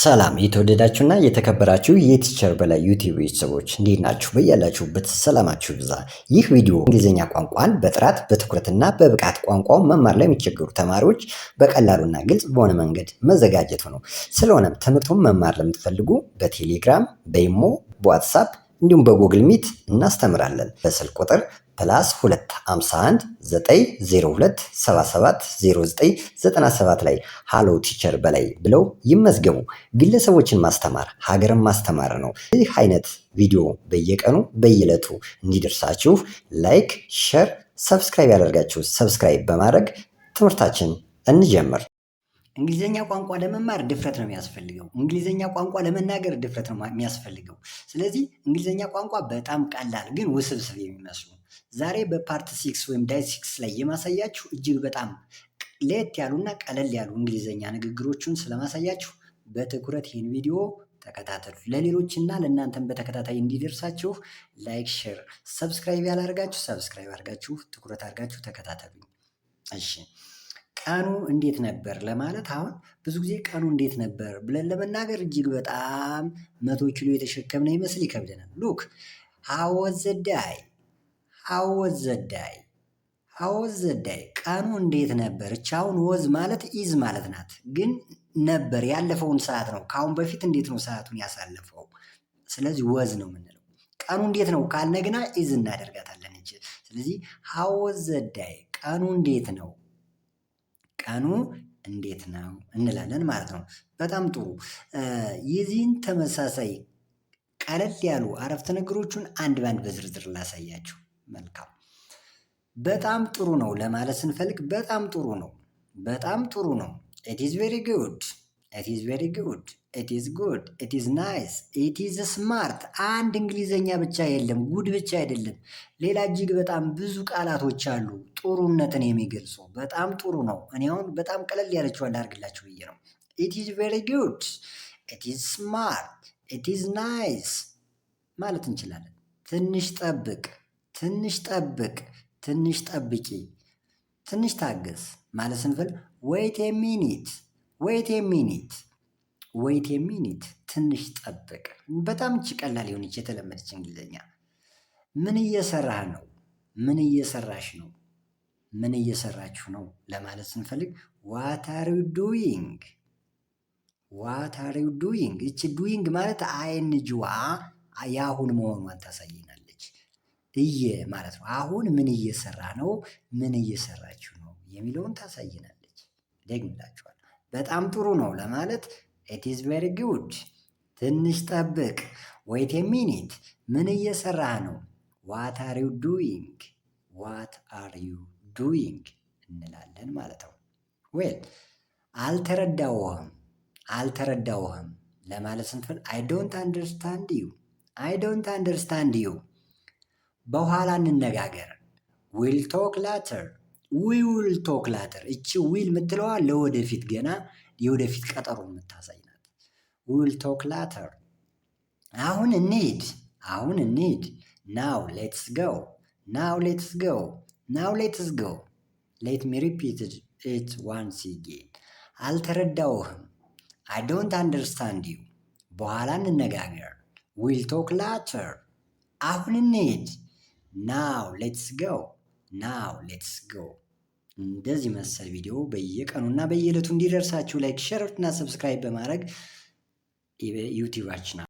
ሰላም የተወደዳችሁና የተከበራችሁ የቲቸር በላይ ዩቲዩብ ቤተሰቦች እንዴት ናችሁ? በያላችሁበት ሰላማችሁ ይብዛ። ይህ ቪዲዮ እንግሊዝኛ ቋንቋን በጥራት በትኩረትና በብቃት ቋንቋውን መማር ላይ የሚቸገሩ ተማሪዎች በቀላሉና ግልጽ በሆነ መንገድ መዘጋጀቱ ነው። ስለሆነም ትምህርቱን መማር ለምትፈልጉ በቴሌግራም፣ በኢሞ፣ በዋትሳፕ እንዲሁም በጉግል ሚት እናስተምራለን። በስልክ ቁጥር +251 902 77 0997 ላይ ሃሎ ቲቸር በላይ ብለው ይመዝገቡ። ግለሰቦችን ማስተማር ሀገርን ማስተማር ነው። ይህ አይነት ቪዲዮ በየቀኑ በየዕለቱ እንዲደርሳችሁ ላይክ፣ ሼር፣ ሰብስክራይብ ያደርጋችሁ ሰብስክራይብ በማድረግ ትምህርታችን እንጀምር። እንግሊዘኛ ቋንቋ ለመማር ድፍረት ነው የሚያስፈልገው። እንግሊዘኛ ቋንቋ ለመናገር ድፍረት ነው የሚያስፈልገው። ስለዚህ እንግሊዘኛ ቋንቋ በጣም ቀላል ግን ውስብስብ የሚመስሉ ዛሬ በፓርት 6 ወይም ዳይ 6 ላይ የማሳያችሁ እጅግ በጣም ለየት ያሉና ቀለል ያሉ እንግሊዘኛ ንግግሮችን ስለማሳያችሁ በትኩረት ይህን ቪዲዮ ተከታተሉ። ለሌሎችና ለእናንተም በተከታታይ እንዲደርሳችሁ ላይክ፣ ሼር፣ ሰብስክራይብ ያላደርጋችሁ ሰብስክራይብ አድርጋችሁ ትኩረት አድርጋችሁ ተከታተሉኝ። እሺ፣ ቀኑ እንዴት ነበር ለማለት አሁን ብዙ ጊዜ ቀኑ እንዴት ነበር ብለን ለመናገር እጅግ በጣም 100 ኪሎ የተሸከምነ ይመስል ይከብደናል። ሉክ ሃው ዋዝ ዘ ዳይ፣ ሃው ዋዝ ዘ ዳይ፣ ሃው ዋዝ ዘ ዳይ። ቀኑ እንዴት ነበር። አሁን ወዝ ማለት ኢዝ ማለት ናት፣ ግን ነበር ያለፈውን ሰዓት ነው። ከአሁን በፊት እንዴት ነው ሰዓቱን ያሳለፈው። ስለዚህ ወዝ ነው የምንለው። ቀኑ እንዴት ነው ካልነግና ኢዝ እናደርጋታለን እንጂ። ስለዚህ ሃው ዋዝ ዘ ዳይ፣ ቀኑ እንዴት ነው፣ ቀኑ እንዴት ነው እንላለን ማለት ነው። በጣም ጥሩ። የዚህን ተመሳሳይ ቀለል ያሉ አረፍተ ነገሮቹን አንድ ባንድ በዝርዝር ላሳያችሁ። መልካም። በጣም ጥሩ ነው ለማለት ስንፈልግ በጣም ጥሩ ነው፣ በጣም ጥሩ ነው። ኢት ኢዝ ቬሪ ጉድ፣ ኢት ኢዝ ቬሪ ጉድ፣ ኢት ኢዝ ጉድ፣ ኢት ኢዝ ናይስ፣ ኢት ኢዝ ስማርት። አንድ እንግሊዘኛ ብቻ የለም፣ ጉድ ብቻ አይደለም። ሌላ እጅግ በጣም ብዙ ቃላቶች አሉ ጥሩነትን የሚገልጹ። በጣም ጥሩ ነው። እኔ አሁን በጣም ቀለል ያለችዋን ላድርግላችሁ ብዬ ነው። ኢት ኢዝ ቬሪ ጉድ፣ ኢት ኢዝ ስማርት፣ ኢት ኢዝ ናይስ ማለት እንችላለን። ትንሽ ጠብቅ፣ ትንሽ ጠብቅ፣ ትንሽ ጠብቂ፣ ትንሽ ታገስ ማለት ስንፈልግ ዌይት ኤ ሚኒት፣ ዌይት ኤ ሚኒት፣ ዌይት ኤ ሚኒት፣ ትንሽ ጠብቅ። በጣም እቺ ቀላል የሆነች የተለመደች እንግሊዝኛ። ምን እየሰራህ ነው፣ ምን እየሰራሽ ነው፣ ምን እየሰራችሁ ነው ለማለት ስንፈልግ ዋት አር ዩ ዱይንግ፣ ዋት አር ዩ ዱይንግ። እቺ ዱይንግ ማለት አይንጅዋ የአሁን መሆኗን ታሳየናለች። እየ ማለት ነው። አሁን ምን እየሰራ ነው፣ ምን እየሰራችሁ ነው የሚለውን ታሳየናለች። ደግምላችኋል። በጣም ጥሩ ነው ለማለት ኢት ኢዝ ቬሪ ጉድ፣ ትንሽ ጠብቅ፣ ዌይት ኤ ሚኒት፣ ምን እየሰራህ ነው፣ ዋት አር ዩ ዱይንግ፣ ዋት አር ዩ ዱይንግ እንላለን ማለት ነው። ዌል አልተረዳውህም፣ አልተረዳውህም ለማለት ስንፈልግ አይ ዶንት አንደርስታንድ ዩ፣ አይ ዶንት አንደርስታንድ ዩ። በኋላ እንነጋገር፣ ዊል ቶክ ላተር፣ ዊ ዊል ቶክ ላተር። እቺ ዊል የምትለዋ ለወደፊት ገና የወደፊት ቀጠሮ የምታሳይ ናት። ዊል ቶክ ላተር። አሁን እንሂድ፣ አሁን እንሂድ። ናው ሌትስ ጎ፣ ናው ሌትስ ጎ፣ ናው ሌትስ ጎ። ሌት ሚ ሪፒት ኢት ዋንስ አጌን። አልተረዳውህም፣ አይ ዶንት አንደርስታንድ ዩ። በኋላ እንነጋገር፣ ዊል ቶክ ላተር። አሁን እንሂድ፣ ናው ሌትስ ጎ፣ ናው ሌትስ ጎ። እንደዚህ መሰል ቪዲዮ በየቀኑና በየዕለቱ እንዲደርሳችሁ ላይክ፣ ሼር እና ሰብስክራይብ በማድረግ ዩቲዩባችን